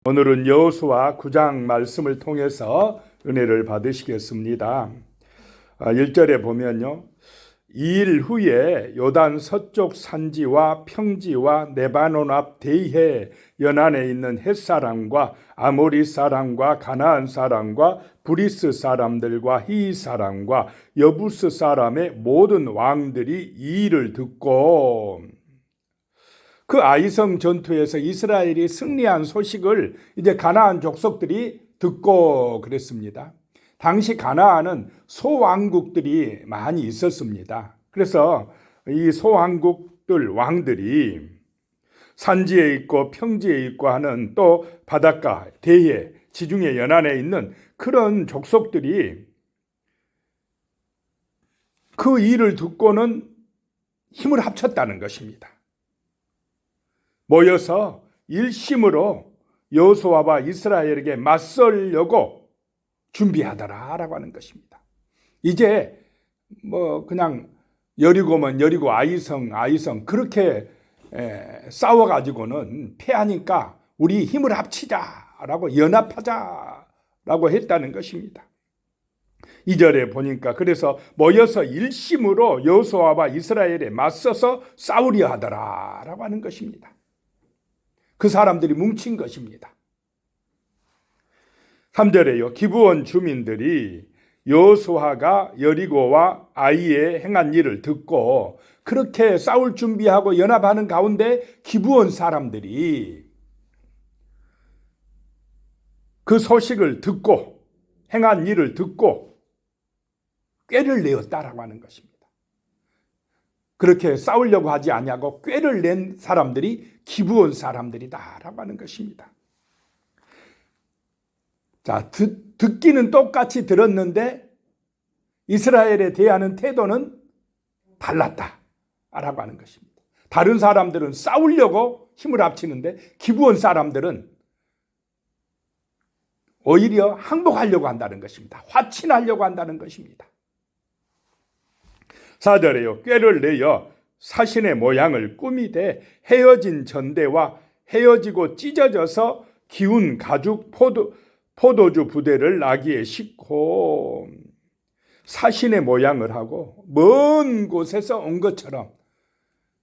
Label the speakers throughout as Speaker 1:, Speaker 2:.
Speaker 1: 오늘은 여호수아 9장 말씀을 통해서 은혜를 받으시겠습니다. 1절에 보면요. 2일 후에 요단 서쪽 산지와 평지와 레바논 앞 대해 연안에 있는 헷사람과 아모리 사람과 가나안 사람과 브리스 사람들과 히 사람과 여부스 사람의 모든 왕들이 이 일을 듣고 그 아이성 전투에서 이스라엘이 승리한 소식을 이제 가나안 족속들이 듣고 그랬습니다. 당시 가나안은 소왕국들이 많이 있었습니다. 그래서 이 소왕국들 왕들이 산지에 있고 평지에 있고 하는 또 바닷가, 대해, 지중해 연안에 있는 그런 족속들이 그 일을 듣고는 힘을 합쳤다는 것입니다. 모여서 일심으로 여호수아와 이스라엘에게 맞설려고 준비하더라라고 하는 것입니다. 이제 그냥 여리고면 여리고 아이성 그렇게 싸워가지고는 패하니까 우리 힘을 합치자라고 연합하자라고 했다는 것입니다. 2절에 보니까 그래서 모여서 일심으로 여호수아와 이스라엘에 맞서서 싸우려 하더라라고 하는 것입니다. 그 사람들이 뭉친 것입니다. 3절에요. 기브온 주민들이 여호수아가 여리고와 아이에 행한 일을 듣고 그렇게 싸울 준비하고 연합하는 가운데 기브온 사람들이 그 소식을 듣고 행한 일을 듣고 꾀를 내었다라고 하는 것입니다. 그렇게 싸우려고 하지 아니하고 꾀를 낸 사람들이 기브온 사람들이다라고 하는 것입니다. 자, 듣기는 똑같이 들었는데 이스라엘에 대하는 태도는 달랐다라고 하는 것입니다. 다른 사람들은 싸우려고 힘을 합치는데 기브온 사람들은 오히려 항복하려고 한다는 것입니다. 화친하려고 한다는 것입니다. 4절에요. 꾀를 내어 사신의 모양을 꾸미되 헤어진 전대와 헤어지고 찢어져서 기운 가죽 포도주 부대를 나귀에 싣고 사신의 모양을 하고 먼 곳에서 온 것처럼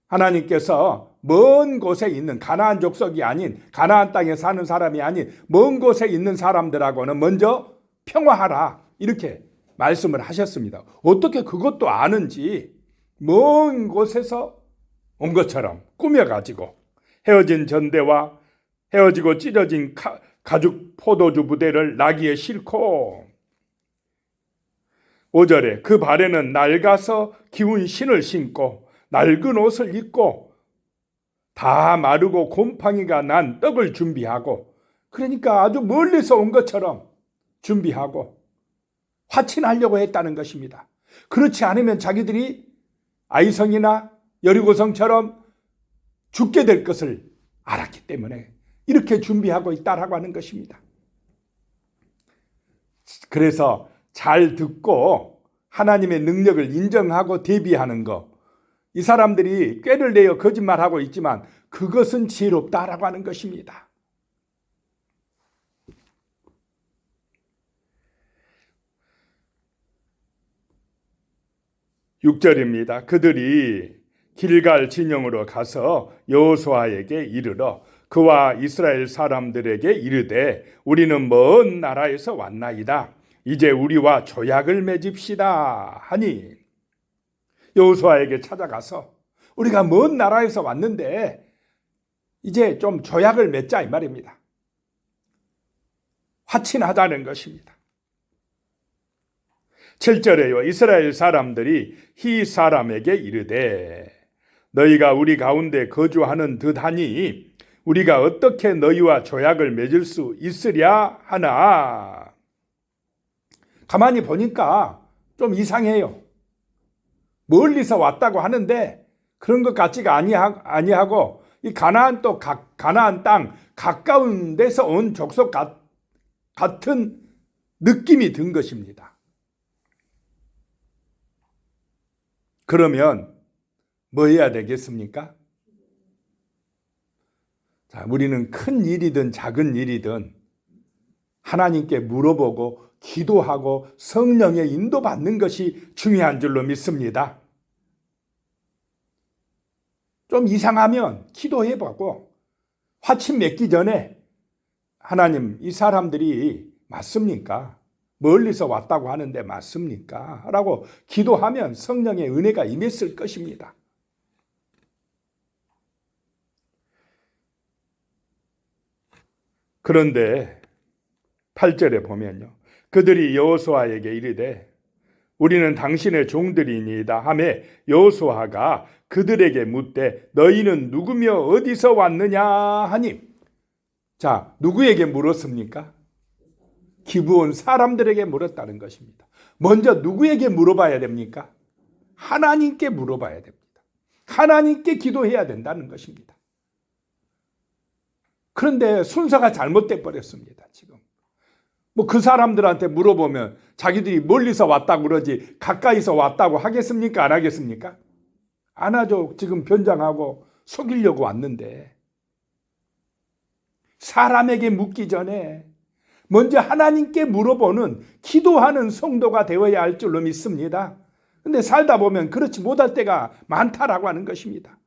Speaker 1: 하나님께서 먼 곳에 있는 가나안 족속이 아닌 가나안 땅에 사는 사람이 아닌 먼 곳에 있는 사람들하고는 먼저 평화하라 이렇게 말씀을 하셨습니다. 어떻게 그것도 아는지 먼 곳에서 온 것처럼 꾸며가지고 헤어진 전대와 헤어지고 찢어진 가죽 포도주 부대를 나귀에 싣고 5절에 그 발에는 낡아서 기운 신을 신고 낡은 옷을 입고 다 마르고 곰팡이가 난 떡을 준비하고 그러니까 아주 멀리서 온 것처럼 준비하고 화친하려고 했다는 것입니다. 그렇지 않으면 자기들이 아이성이나 여리고성처럼 죽게 될 것을 알았기 때문에 이렇게 준비하고 있다라고 하는 것입니다. 그래서 잘 듣고 하나님의 능력을 인정하고 대비하는 것, 이 사람들이 꾀를 내어 거짓말하고 있지만 그것은 지혜롭다라고 하는 것입니다. 6절입니다. 그들이 길갈 진영으로 가서 여호수아에게 이르러 그와 이스라엘 사람들에게 이르되 우리는 먼 나라에서 왔나이다. 이제 우리와 조약을 맺읍시다 하니 여호수아에게 찾아가서 우리가 먼 나라에서 왔는데 이제 좀 조약을 맺자 이 말입니다. 화친하자는 것입니다. 7절에요. 이스라엘 사람들이 히 사람에게 이르되 너희가 우리 가운데 거주하는 듯하니 우리가 어떻게 너희와 조약을 맺을 수 있으랴 하나. 가만히 보니까 좀 이상해요. 멀리서 왔다고 하는데 그런 것 같지가 아니하고 이 가나안 또 가나안 땅 가까운 데서 온 족속 같은 느낌이 든 것입니다. 그러면 뭐 해야 되겠습니까? 자, 우리는 큰 일이든 작은 일이든 하나님께 물어보고 기도하고 성령의 인도받는 것이 중요한 줄로 믿습니다. 좀 이상하면 기도해보고 화침 맺기 전에 하나님, 이 사람들이 맞습니까? 멀리서 왔다고 하는데 맞습니까? 라고 기도하면 성령의 은혜가 임했을 것입니다. 그런데 8절에 보면요, 그들이 여호수아에게 이르되 우리는 당신의 종들이니이다 하매 여호수아가 그들에게 묻되 너희는 누구며 어디서 왔느냐 하니, 자, 누구에게 물었습니까? 기브온 사람들에게 물었다는 것입니다. 먼저 누구에게 물어봐야 됩니까? 하나님께 물어봐야 됩니다. 하나님께 기도해야 된다는 것입니다. 그런데 순서가 잘못돼 버렸습니다. 지금 뭐 그 사람들한테 물어보면 자기들이 멀리서 왔다고 그러지 가까이서 왔다고 하겠습니까? 안 하겠습니까? 안 하죠. 지금 변장하고 속이려고 왔는데, 사람에게 묻기 전에 먼저 하나님께 물어보는 기도하는 성도가 되어야 할 줄로 믿습니다. 근데 살다 보면 그렇지 못할 때가 많다라고 하는 것입니다.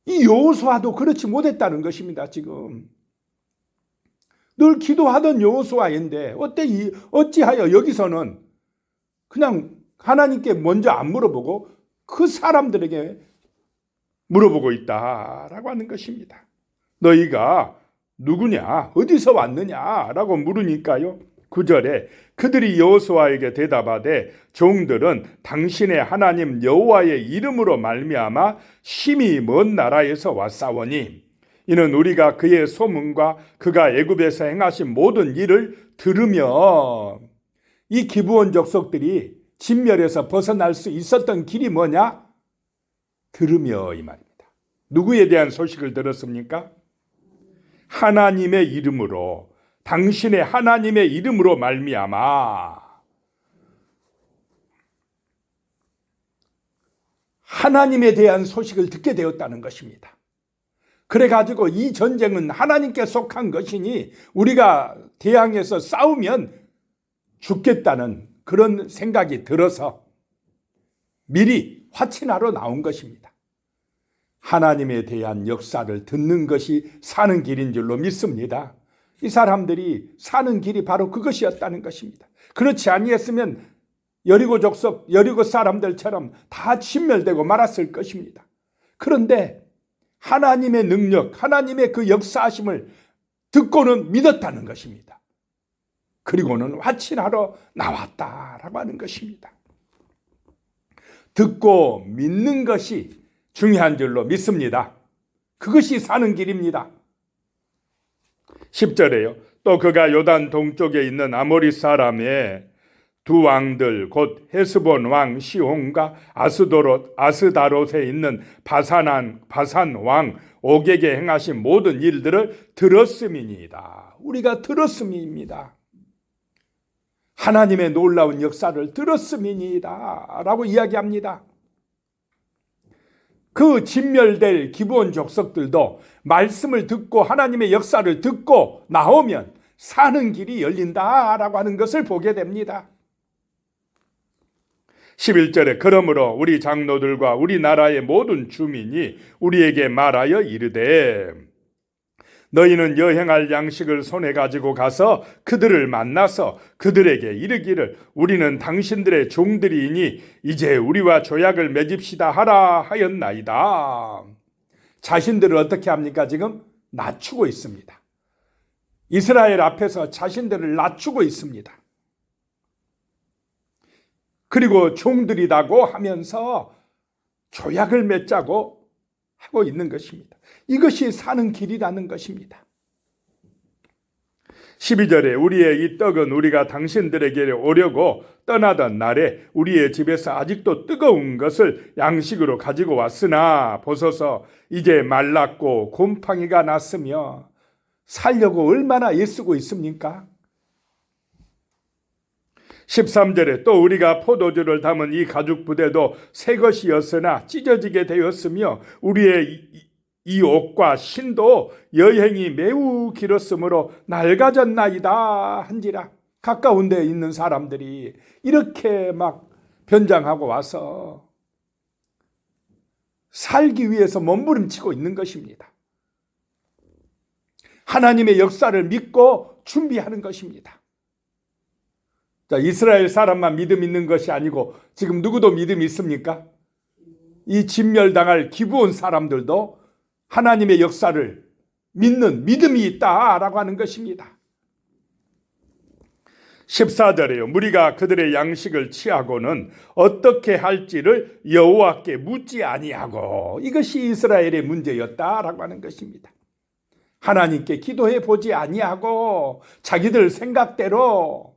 Speaker 1: 이 여호수아도 그렇지 못했다는 것입니다. 지금 늘 기도하던 여호수아인데 어찌하여 여기서는 그냥 하나님께 먼저 안 물어보고 그 사람들에게 물어보고 있다라고 하는 것입니다. 너희가 누구냐? 어디서 왔느냐? 라고 물으니까요, 9절에 그들이 여호수아에게 대답하되 종들은 당신의 하나님 여호와의 이름으로 말미암아 심히 먼 나라에서 왔사오니 이는 우리가 그의 소문과 그가 애굽에서 행하신 모든 일을 들으며, 이 기브온 족속들이 진멸에서 벗어날 수 있었던 길이 뭐냐? 들으며, 이 말입니다. 누구에 대한 소식을 들었습니까? 하나님의 이름으로, 당신의 하나님의 이름으로 말미암아 하나님에 대한 소식을 듣게 되었다는 것입니다. 그래가지고 이 전쟁은 하나님께 속한 것이니 우리가 대항해서 싸우면 죽겠다는 그런 생각이 들어서 미리 화친하러 나온 것입니다. 하나님에 대한 역사를 듣는 것이 사는 길인 줄로 믿습니다. 이 사람들이 사는 길이 바로 그것이었다는 것입니다. 그렇지 아니했으면 여리고 족속, 여리고 사람들처럼 다 진멸되고 말았을 것입니다. 그런데 하나님의 능력, 하나님의 그 역사하심을 듣고는 믿었다는 것입니다. 그리고는 화친하러 나왔다라고 하는 것입니다. 듣고 믿는 것이 중요한 줄로 믿습니다. 그것이 사는 길입니다. 10절에요. 또 그가 요단 동쪽에 있는 아모리 사람의 두 왕들 곧 헤스본 왕 시온과 아스다롯에 있는 바산 왕 옥에게 행하신 모든 일들을 들었음이니이다. 우리가 들었음입니다. 하나님의 놀라운 역사를 들었음이니이다 라고 이야기합니다. 그 진멸될 기브온 족속들도 말씀을 듣고 하나님의 역사를 듣고 나오면 사는 길이 열린다라고 하는 것을 보게 됩니다. 11절에 그러므로 우리 장로들과 우리나라의 모든 주민이 우리에게 말하여 이르되 너희는 여행할 양식을 손에 가지고 가서 그들을 만나서 그들에게 이르기를 우리는 당신들의 종들이니 이제 우리와 조약을 맺읍시다 하라 하였나이다. 자신들을 어떻게 합니까? 지금 낮추고 있습니다. 이스라엘 앞에서 자신들을 낮추고 있습니다. 그리고 종들이라고 하면서 조약을 맺자고 하고 있는 것입니다. 이것이 사는 길이라는 것입니다. 12절에 우리의 이 떡은 우리가 당신들에게 오려고 떠나던 날에 우리의 집에서 아직도 뜨거운 것을 양식으로 가지고 왔으나 보소서 이제 말랐고 곰팡이가 났으며 살려고 얼마나 애쓰고 있습니까? 13절에 또 우리가 포도주를 담은 이 가죽 부대도 새 것이었으나 찢어지게 되었으며 우리의 이 옷과 신도 여행이 매우 길었으므로 낡아졌나이다 한지라. 가까운 데 있는 사람들이 이렇게 막 변장하고 와서 살기 위해서 몸부림치고 있는 것입니다. 하나님의 역사를 믿고 준비하는 것입니다. 자, 이스라엘 사람만 믿음 있는 것이 아니고 지금 누구도 믿음이 있습니까? 이 진멸당할 기브온 사람들도 하나님의 역사를 믿는 믿음이 있다라고 하는 것입니다. 14절에요. 무리가 그들의 양식을 취하고는 어떻게 할지를 여호와께 묻지 아니하고, 이것이 이스라엘의 문제였다라고 하는 것입니다. 하나님께 기도해 보지 아니하고 자기들 생각대로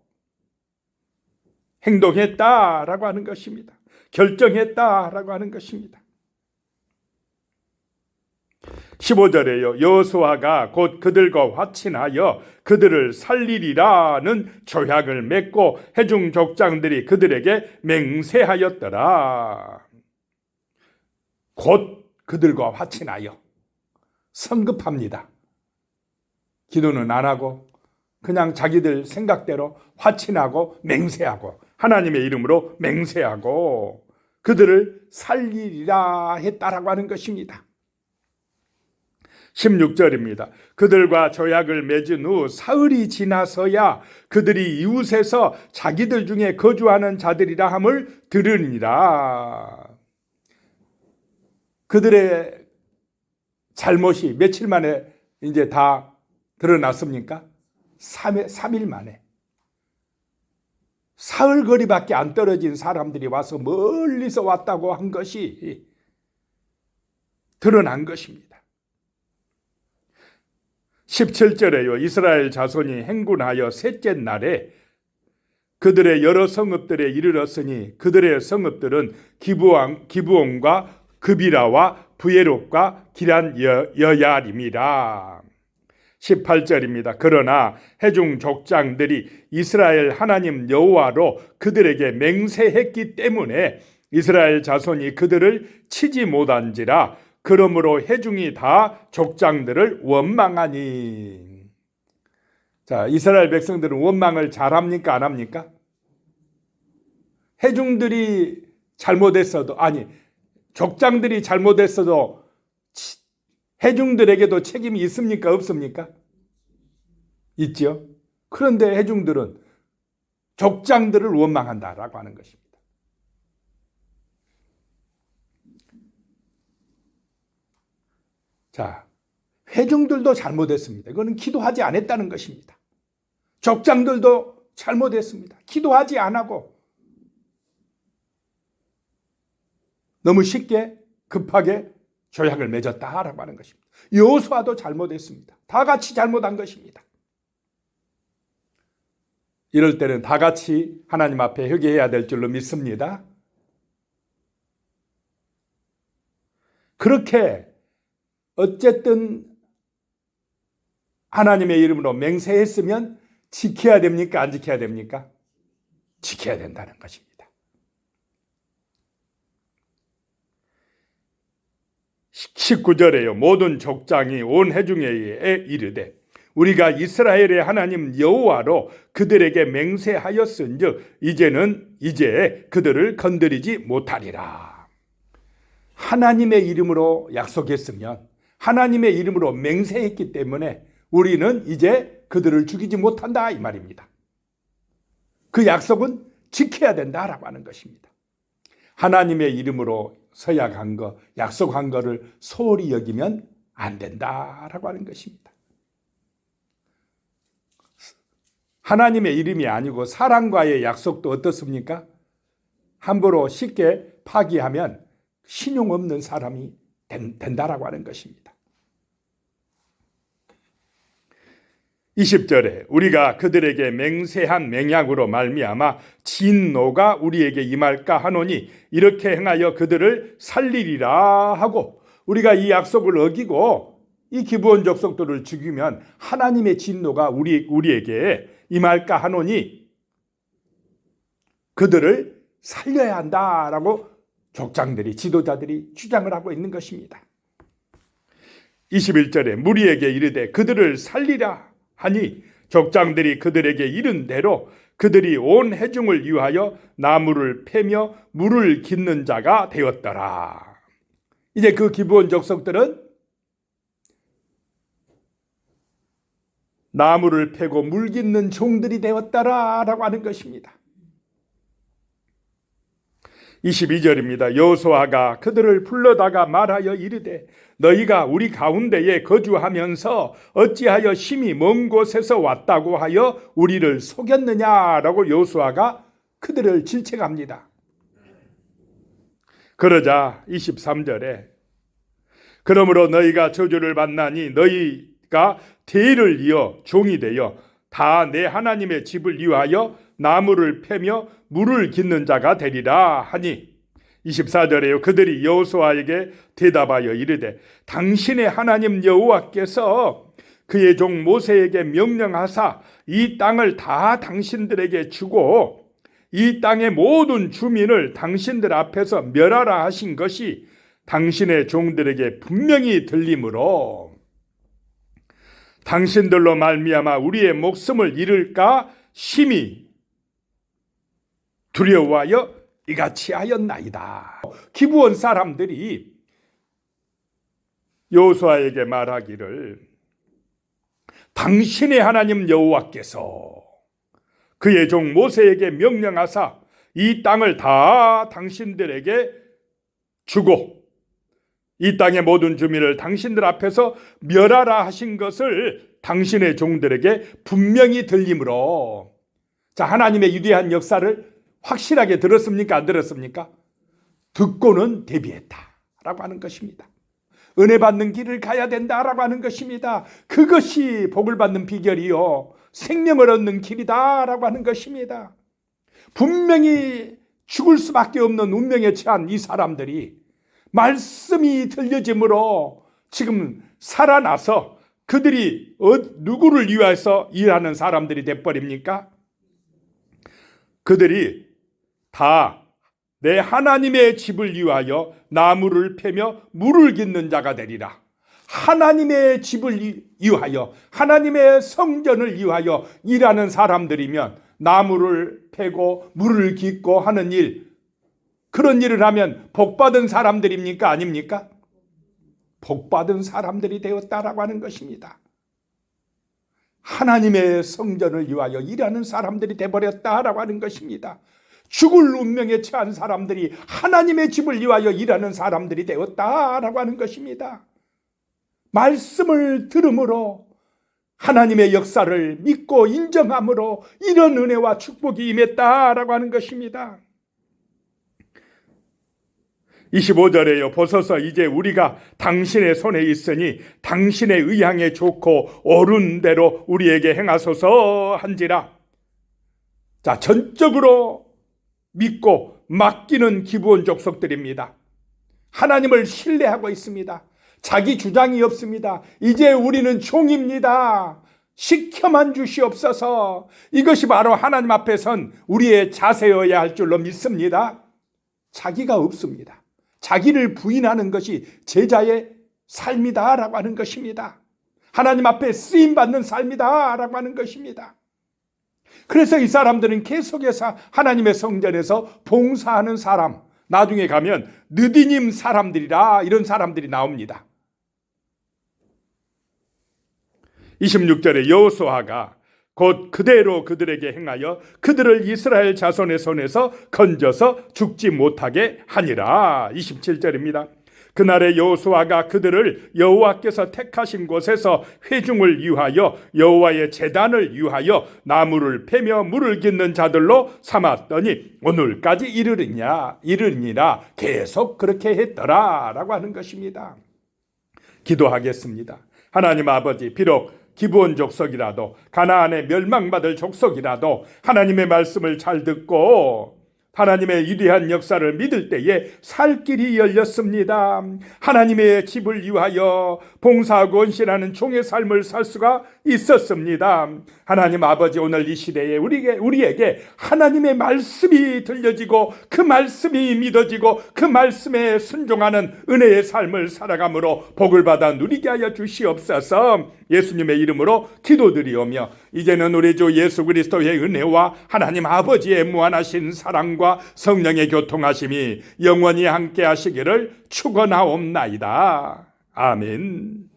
Speaker 1: 행동했다라고 하는 것입니다. 결정했다라고 하는 것입니다. 15절에요. 여호수아가 곧 그들과 화친하여 그들을 살리리라는 조약을 맺고 회중 족장들이 그들에게 맹세하였더라. 곧 그들과 화친하여. 성급합니다. 기도는 안 하고 그냥 자기들 생각대로 화친하고 맹세하고 하나님의 이름으로 맹세하고 그들을 살리리라 했다라고 하는 것입니다. 16절입니다. 그들과 조약을 맺은 후 사흘이 지나서야 그들이 이웃에서 자기들 중에 거주하는 자들이라 함을 들으니라. 그들의 잘못이 며칠 만에 이제 다 드러났습니까? 3일 만에. 사흘 거리밖에 안 떨어진 사람들이 와서 멀리서 왔다고 한 것이 드러난 것입니다. 17절에요. 이스라엘 자손이 행군하여 셋째 날에 그들의 여러 성읍들에 이르렀으니 그들의 성읍들은 기브온과 그비라와 부에롯과 기란 여야림이라. 18절입니다. 그러나 회중 족장들이 이스라엘 하나님 여호와로 그들에게 맹세했기 때문에 이스라엘 자손이 그들을 치지 못한지라. 그러므로 회중이 다 족장들을 원망하니. 자, 이스라엘 백성들은 원망을 잘합니까 안 합니까? 회중들이 잘못했어도, 아니 족장들이 잘못했어도 회중들에게도 책임이 있습니까 없습니까? 있죠. 그런데 회중들은 족장들을 원망한다라고 하는 것입니다. 자, 회중들도 잘못했습니다. 이거는 기도하지 않았다는 것입니다. 족장들도 잘못했습니다. 기도하지 않고 너무 쉽게 급하게 조약을 맺었다라고 하는 것입니다. 여호수아도 잘못했습니다. 다 같이 잘못한 것입니다. 이럴 때는 다 같이 하나님 앞에 회개해야 될 줄로 믿습니다. 그렇게 어쨌든 하나님의 이름으로 맹세했으면 지켜야 됩니까? 안 지켜야 됩니까? 지켜야 된다는 것입니다. 19절에요. 모든 족장이 온 회중에 이르되 우리가 이스라엘의 하나님 여호와로 그들에게 맹세하였은즉 이제 그들을 건드리지 못하리라. 하나님의 이름으로 약속했으면, 하나님의 이름으로 맹세했기 때문에 우리는 이제 그들을 죽이지 못한다 이 말입니다. 그 약속은 지켜야 된다라고 하는 것입니다. 하나님의 이름으로 서약한 거, 약속한 거를 소홀히 여기면 안 된다라고 하는 것입니다. 하나님의 이름이 아니고 사람과의 약속도 어떻습니까? 함부로 쉽게 파기하면 신용 없는 사람이 된다라고 하는 것입니다. 20절에 우리가 그들에게 맹세한 맹약으로 말미암아 진노가 우리에게 임할까 하노니 이렇게 행하여 그들을 살리리라 하고, 우리가 이 약속을 어기고 이 기브온 족속들을 죽이면 하나님의 진노가 우리에게 임할까 하노니 그들을 살려야 한다라고 족장들이, 지도자들이 주장을 하고 있는 것입니다. 21절에 무리에게 이르되 그들을 살리라 하니 족장들이 그들에게 이른 대로 그들이 온 회중을 위하여 나무를 패며 물을 깃는 자가 되었더라. 이제 그 기브온 족속들은 나무를 패고 물 깃는 종들이 되었더라라고 하는 것입니다. 22절입니다. 여호수아가 그들을 불러다가 말하여 이르되 너희가 우리 가운데에 거주하면서 어찌하여 심히 먼 곳에서 왔다고 하여 우리를 속였느냐라고 여호수아가 그들을 질책합니다. 그러자 23절에 그러므로 너희가 저주를 받나니 너희가 대를 이어 종이 되어 다 내 하나님의 집을 위하여 나무를 패며 물을 깃는 자가 되리라 하니 24절에요. 그들이 여호수아에게 대답하여 이르되 당신의 하나님 여호와께서 그의 종 모세에게 명령하사 이 땅을 다 당신들에게 주고 이 땅의 모든 주민을 당신들 앞에서 멸하라 하신 것이 당신의 종들에게 분명히 들리므로 당신들로 말미암아 우리의 목숨을 잃을까 심히 두려워하여 이같이 하였나이다. 기브온 사람들이 여호수아에게 말하기를 당신의 하나님 여호와께서 그의 종 모세에게 명령하사 이 땅을 다 당신들에게 주고 이 땅의 모든 주민을 당신들 앞에서 멸하라 하신 것을 당신의 종들에게 분명히 들리므로 자, 하나님의 위대한 역사를 확실하게 들었습니까? 안 들었습니까? 듣고는 대비했다라고 하는 것입니다. 은혜 받는 길을 가야 된다라고 하는 것입니다. 그것이 복을 받는 비결이요 생명을 얻는 길이다라고 하는 것입니다. 분명히 죽을 수밖에 없는 운명에 처한 이 사람들이 말씀이 들려짐으로 지금 살아나서 그들이 누구를 위해서 일하는 사람들이 돼버립니까? 그들이 다 내 하나님의 집을 위하여 나무를 패며 물을 깃는 자가 되리라. 하나님의 집을 위하여 하나님의 성전을 위하여 일하는 사람들이면 나무를 패고 물을 깃고 하는 일, 그런 일을 하면 복받은 사람들입니까? 아닙니까? 복받은 사람들이 되었다라고 하는 것입니다. 하나님의 성전을 위하여 일하는 사람들이 되어버렸다라고 하는 것입니다. 죽을 운명에 처한 사람들이 하나님의 집을 위하여 일하는 사람들이 되었다라고 하는 것입니다. 말씀을 들음으로 하나님의 역사를 믿고 인정함으로 이런 은혜와 축복이 임했다라고 하는 것입니다. 25절에요. 보소서 이제 우리가 당신의 손에 있으니 당신의 의향에 좋고 옳은 대로 우리에게 행하소서 한지라. 자, 전적으로 믿고 맡기는 기브온 족속들입니다. 하나님을 신뢰하고 있습니다. 자기 주장이 없습니다. 이제 우리는 종입니다. 시켜만 주시옵소서. 이것이 바로 하나님 앞에 선 우리의 자세여야 할 줄로 믿습니다. 자기가 없습니다. 자기를 부인하는 것이 제자의 삶이다라고 하는 것입니다. 하나님 앞에 쓰임받는 삶이다라고 하는 것입니다. 그래서 이 사람들은 계속해서 하나님의 성전에서 봉사하는 사람, 나중에 가면 느디님 사람들이라 이런 사람들이 나옵니다. 26절에 여호수아가 곧 그대로 그들에게 행하여 그들을 이스라엘 자손의 손에서 건져서 죽지 못하게 하니라. 27절입니다. 그날에 여호수아가 그들을 여호와께서 택하신 곳에서 회중을 위하여 여호와의 제단을 위하여 나무를 패며 물을 깃는 자들로 삼았더니 오늘까지 이르니라. 계속 그렇게 했더라라고 하는 것입니다. 기도하겠습니다. 하나님 아버지, 비록 기브온 족속이라도 가나안에 멸망받을 족속이라도 하나님의 말씀을 잘 듣고 하나님의 위대한 역사를 믿을 때에 살 길이 열렸습니다. 하나님의 집을 위하여 봉사하고 헌신하는 종의 삶을 살 수가 있었습니다. 하나님 아버지, 오늘 이 시대에 우리에게 하나님의 말씀이 들려지고 그 말씀이 믿어지고 그 말씀에 순종하는 은혜의 삶을 살아감으로 복을 받아 누리게 하여 주시옵소서. 예수님의 이름으로 기도드리오며 이제는 우리 주 예수 그리스도의 은혜와 하나님 아버지의 무한하신 사랑과 성령의 교통하심이 영원히 함께 하시기를 축원하옵나이다. 아멘.